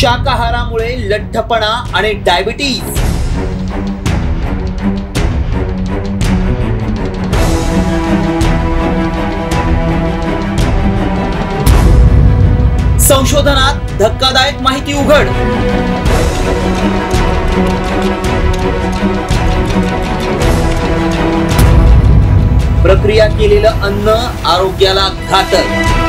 शाकाहारामुळे लठ्ठपणा आणि डायबिटीज। संशोधनात धक्कादायक माहिती उघड। प्रक्रिया केलेलं अन्न आरोग्याला घातक।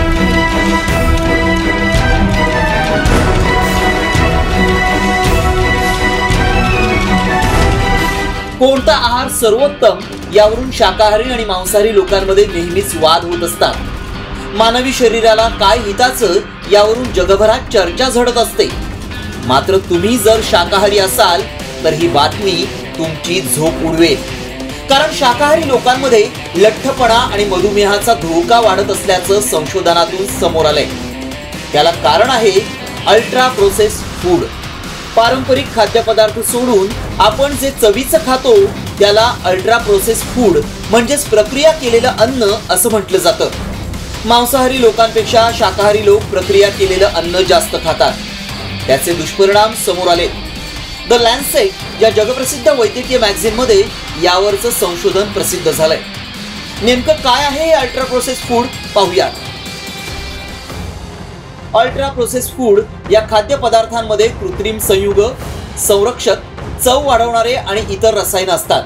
कोणता आहार सर्वोत्तम यावरून शाकाहारी आणि मांसाहारी लोकांमध्ये नेहमीच वाद होत असतात। मानवी शरीराला काय हिताचं यावरून जगभरात चर्चा झडत असते। मात्र तुम्ही जर शाकाहारी असाल तर ही बातमी तुमची झोप उडवेल, कारण शाकाहारी लोकांमध्ये लठ्ठपणा आणि मधुमेहाचा धोका वाढत असल्याचं संशोधनातून समोर आलंय। त्याला कारण आहे अल्ट्रा प्रोसेस्ड फूड। पारंपरिक खाद्यपदार्थ सोडून आपण जे चवीचं खातो त्याला अल्ट्रा प्रोसेस्ड फूड म्हणजेच प्रक्रिया केलेलं अन्न असं म्हटलं जातं। मांसाहारी लोकांपेक्षा शाकाहारी लोक प्रक्रिया केलेलं अन्न जास्त खातात। त्याचे दुष्परिणाम समोर आले। द लॅन्सेट या जगप्रसिद्ध वैद्यकीय मॅगझिनमध्ये यावरचं संशोधन प्रसिद्ध झालंय। नेमकं काय आहे हे अल्ट्रा प्रोसेस्ड फूड पाहूया। अल्ट्रा प्रोसेस्ड फूड या खाद्यपदार्थांमध्ये कृत्रिम संयुग, संरक्षक, चव वाढवणारे आणि इतर रसायनं असतात।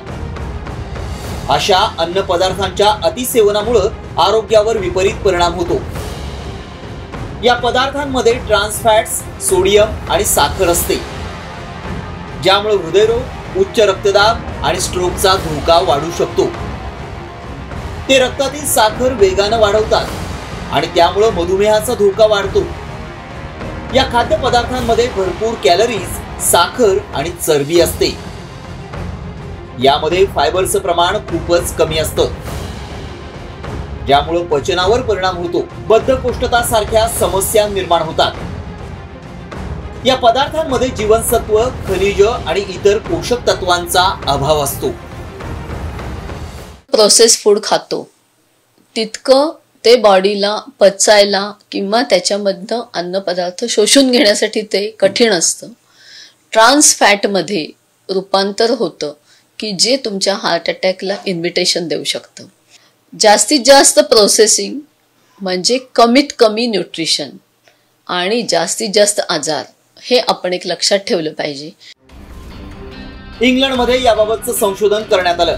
अशा अन्न पदार्थांच्या अतिसेवनामुळे आरोग्यावर विपरीत परिणाम होतो। या पदार्थांमध्ये ट्रान्स फॅट्स, सोडियम आणि साखर असते, ज्यामुळे हृदयरोग, उच्च रक्तदाब आणि स्ट्रोकचा धोका वाढू शकतो। ते रक्तातील साखर वेगानं वाढवतात आणि त्यामुळे मधुमेहाचा धोका वाढतो। या खाद्यपदार्थांमध्ये भरपूर कॅलरीज, साखर आणि चरबी असते। यामध्ये फायबरचं प्रमाण खूपच कमी असतं, ज्यामुळे पचनावर परिणाम होतो। बद्धकोष्ठता सारख्या समस्या निर्माण होतात। या पदार्थांमध्ये जीवनसत्व, खनिज आणि इतर पोषक तत्वांचा अभाव असतो। प्रोसेस फूड खातो तितकं ते बॉडीला पचायला किंवा त्याच्यामधनं अन्नपदार्थ शोषून घेण्यासाठी ते कठीण असतं। ट्रान्स फॅटमध्ये रूपांतर होतं की जे तुमच्या हार्ट अटॅकला इन्व्हिटेशन देऊ शकतं। जास्तीत जास्त प्रोसेसिंग म्हणजे कमीत कमी न्यूट्रिशन आणि जास्तीत जास्त आजार, हे आपण एक लक्षात ठेवलं पाहिजे। इंग्लंडमध्ये याबाबतचं संशोधन करण्यात आलं।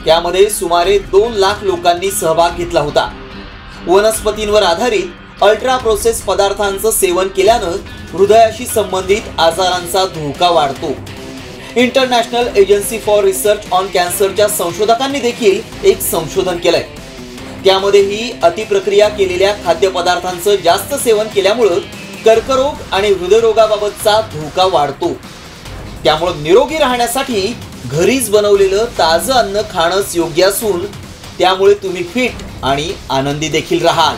त्यामध्ये सुमारे 2 लाख लोकांनी सहभाग घेतला होता। वनस्पतींवर आधारित अल्ट्रा प्रोसेस पदार्थांचं सेवन केल्यानं हृदयाशी संबंधित आजारांचा धोका वाढतो। International agency for research on कॅन्सरच्या संशोधकांनी देखील एक संशोधन केलंय। त्यामध्येही अतिप्रक्रिया केलेल्या खाद्यपदार्थांचं जास्त सेवन केल्यामुळे कर्करोग आणि हृदयरोगाबाबतचा धोका वाढतो। त्यामुळे निरोगी राहण्यासाठी घरीच बनवलेलं ताजं अन्न खाणंच योग्य असून त्यामुळे तुम्ही फिट आणि आनंदी देखील राहाल।